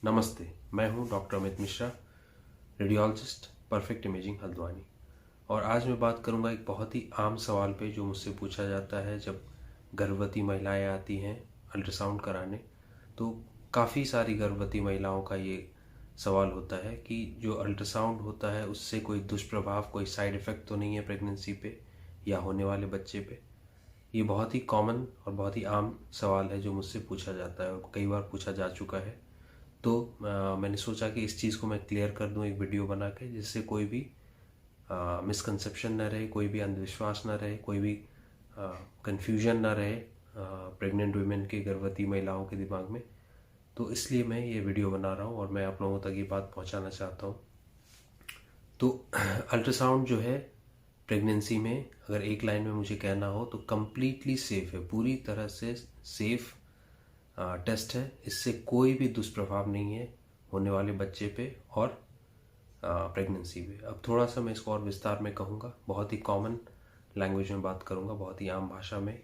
नमस्ते, मैं हूं doctor Amit Mishra, radiologist, perfect imaging Haldwani. और आज मैं बात करूंगा एक बहुत ही आम सवाल पे जो मुझसे पूछा जाता है जब गर्भवती महिलाएं आती हैं अल्ट्रासाउंड कराने। तो काफ़ी सारी गर्भवती महिलाओं का ये सवाल होता है कि जो अल्ट्रासाउंड होता है उससे कोई दुष्प्रभाव, कोई साइड इफ़ेक्ट तो नहीं है प्रेगनेंसी पे या होने वाले बच्चे पे। ये बहुत ही कॉमन और बहुत ही आम सवाल है जो मुझसे पूछा जाता है और कई बार पूछा जा चुका है। तो मैंने सोचा कि इस चीज़ को मैं क्लियर कर दूं एक वीडियो बना के, जिससे कोई भी मिसकंसेप्शन ना रहे, कोई भी अंधविश्वास ना रहे, कोई भी कंफ्यूजन ना रहे प्रेग्नेंट वुमेन के, गर्भवती महिलाओं के दिमाग में। तो इसलिए मैं ये वीडियो बना रहा हूँ और मैं आप लोगों तक ये बात पहुँचाना चाहता हूँ। तो अल्ट्रासाउंड जो है प्रेगनेंसी में, अगर एक लाइन में मुझे कहना हो तो कम्प्लीटली सेफ़ है, पूरी तरह से सेफ़ टेस्ट है। इससे कोई भी दुष्प्रभाव नहीं है होने वाले बच्चे पे और प्रेगनेंसी पे। अब थोड़ा सा मैं इसको और विस्तार में कहूँगा, बहुत ही कॉमन लैंग्वेज में बात करूँगा, बहुत ही आम भाषा में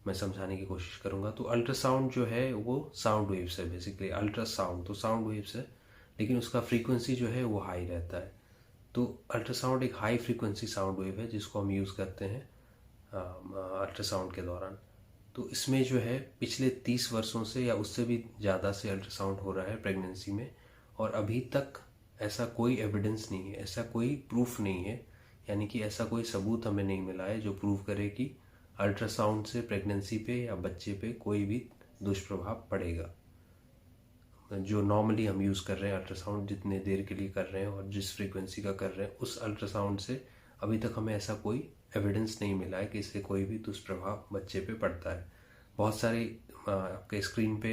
मैं समझाने की कोशिश करूँगा। तो अल्ट्रासाउंड जो है वो साउंड वेव्स है, बेसिकली अल्ट्रासाउंड तो साउंड वेव्स है, लेकिन उसका फ्रीक्वेंसी जो है वो हाई रहता है। तो अल्ट्रासाउंड एक हाई फ्रीक्वेंसी साउंड वेव है जिसको हम यूज़ करते हैं अल्ट्रासाउंड के दौरान। तो इसमें जो है पिछले 30 वर्षों से या उससे भी ज़्यादा से अल्ट्रासाउंड हो रहा है प्रेगनेंसी में, और अभी तक ऐसा कोई एविडेंस नहीं है, ऐसा कोई प्रूफ नहीं है, यानी कि ऐसा कोई सबूत हमें नहीं मिला है जो प्रूव करे कि अल्ट्रासाउंड से प्रेगनेंसी पे या बच्चे पे कोई भी दुष्प्रभाव पड़ेगा। जो नॉर्मली हम यूज़ कर रहे हैं अल्ट्रासाउंड, जितने देर के लिए कर रहे हैं और जिस फ्रीक्वेंसी का कर रहे हैं, उस अल्ट्रासाउंड से अभी तक हमें ऐसा कोई एविडेंस नहीं मिला है कि इससे कोई भी दुष्प्रभाव बच्चे पे पड़ता है। बहुत सारी आपके स्क्रीन पे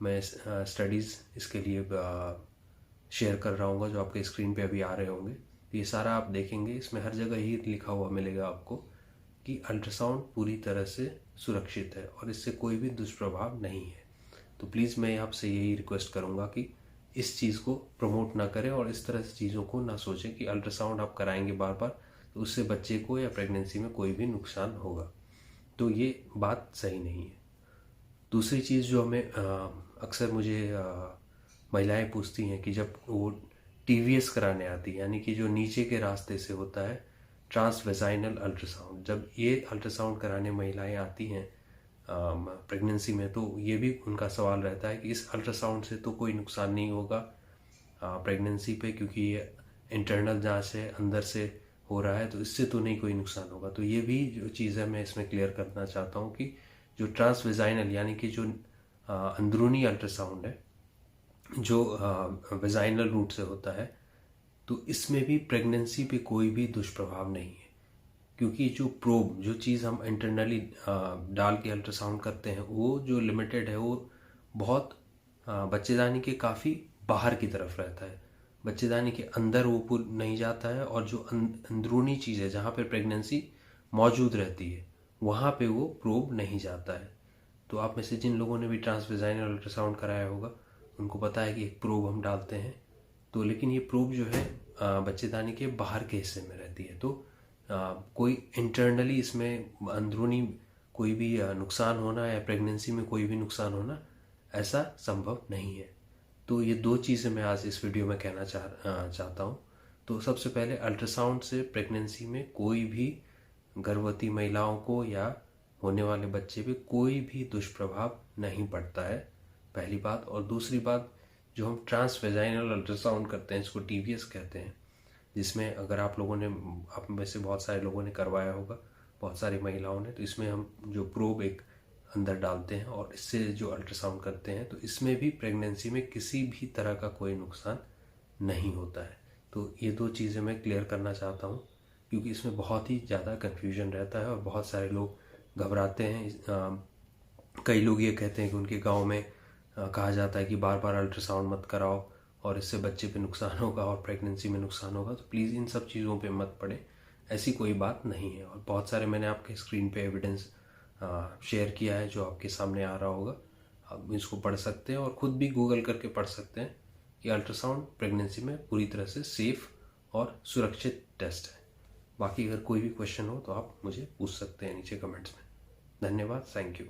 मैं स्टडीज़ इसके लिए शेयर कर रहा हूँ जो आपके स्क्रीन पे अभी आ रहे होंगे। ये सारा आप देखेंगे, इसमें हर जगह ही लिखा हुआ मिलेगा आपको कि अल्ट्रासाउंड पूरी तरह से सुरक्षित है और इससे कोई भी दुष्प्रभाव नहीं है। तो प्लीज़ मैं आपसे यही रिक्वेस्ट करूँगा कि इस चीज़ को प्रमोट ना करें और इस तरह से चीज़ों को ना सोचें कि अल्ट्रासाउंड आप कराएंगे बार बार तो उससे बच्चे को या प्रेगनेंसी में कोई भी नुकसान होगा। तो ये बात सही नहीं है। दूसरी चीज़ जो हमें अक्सर मुझे महिलाएं पूछती हैं कि जब वो टीवीएस कराने आती है, यानी कि जो नीचे के रास्ते से होता है ट्रांसवेजाइनल अल्ट्रासाउंड, जब ये अल्ट्रासाउंड कराने महिलाएं आती हैं प्रेगनेंसी में, तो ये भी उनका सवाल रहता है कि इस अल्ट्रासाउंड से तो कोई नुकसान नहीं होगा प्रेगनेंसी पे, क्योंकि ये इंटरनल जांच है, अंदर से हो रहा है, तो इससे तो नहीं कोई नुकसान होगा। तो ये भी जो चीज़ है मैं इसमें क्लियर करना चाहता हूँ कि जो ट्रांसवेजाइनल यानी कि जो अंदरूनी अल्ट्रासाउंड है, जो वेजाइनल रूट से होता है, तो इसमें भी प्रेगनेंसी पे कोई भी दुष्प्रभाव नहीं है, क्योंकि जो प्रोब, जो चीज़ हम इंटरनली डाल के अल्ट्रासाउंड करते हैं, वो जो लिमिटेड है, वो बहुत बच्चेदानी के काफ़ी बाहर की तरफ रहता है, बच्चेदानी के अंदर वो नहीं जाता है। और जो अंदरूनी चीज़ है जहाँ पे प्रेगनेंसी मौजूद रहती है, वहाँ पे वो प्रोब नहीं जाता है। तो आप में से जिन लोगों ने भी ट्रांसवेजाइनल अल्ट्रासाउंड कराया होगा उनको पता है कि एक प्रोब हम डालते हैं, तो लेकिन ये प्रोब जो है बच्चेदानी के बाहर के हिस्से में रहती है। तो कोई इंटरनली इसमें अंदरूनी कोई भी नुकसान होना या प्रेगनेंसी में कोई भी नुकसान होना ऐसा संभव नहीं है। तो ये दो चीज़ें मैं आज इस वीडियो में कहना चाहता हूँ। तो सबसे पहले, अल्ट्रासाउंड से प्रेगनेंसी में कोई भी गर्भवती महिलाओं को या होने वाले बच्चे पे कोई भी दुष्प्रभाव नहीं पड़ता है, पहली बात। और दूसरी बात, जो हम ट्रांसवेजाइनल अल्ट्रासाउंड करते हैं, इसको टीवीएस कहते हैं, जिसमें अगर आप लोगों ने, आप में से बहुत सारे लोगों ने करवाया होगा, बहुत सारी महिलाओं ने, तो इसमें हम जो प्रोब एक अंदर डालते हैं और इससे जो अल्ट्रासाउंड करते हैं, तो इसमें भी प्रेगनेंसी में किसी भी तरह का कोई नुकसान नहीं होता है। तो ये दो चीज़ें मैं क्लियर करना चाहता हूँ, क्योंकि इसमें बहुत ही ज़्यादा कन्फ्यूजन रहता है और बहुत सारे लोग घबराते हैं। कई लोग ये कहते हैं कि उनके गांव में कहा जाता है कि बार बार अल्ट्रासाउंड मत कराओ और इससे बच्चे पे नुकसान होगा और प्रेगनेंसी में नुकसान होगा। तो प्लीज़ इन सब चीज़ों पे मत पड़े, ऐसी कोई बात नहीं है। और बहुत सारे मैंने आपके स्क्रीन पे एविडेंस शेयर किया है जो आपके सामने आ रहा होगा, आप इसको पढ़ सकते हैं और ख़ुद भी गूगल करके पढ़ सकते हैं कि अल्ट्रासाउंड प्रेगनेंसी में पूरी तरह से सेफ़ और सुरक्षित टेस्ट है। बाकी अगर कोई भी क्वेश्चन हो तो आप मुझे पूछ सकते हैं नीचे कमेंट्स में। धन्यवाद, थैंक यू।